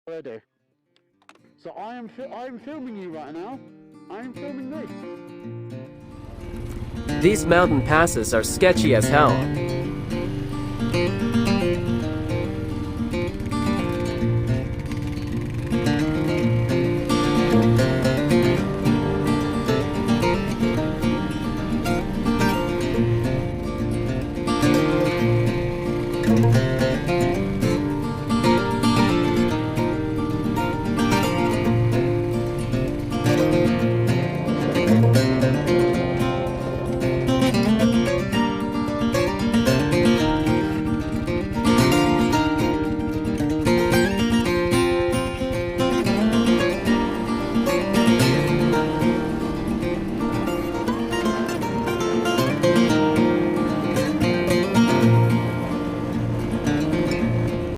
already. So I am filming you right now. I am filming this. These mountain passes are sketchy as hell.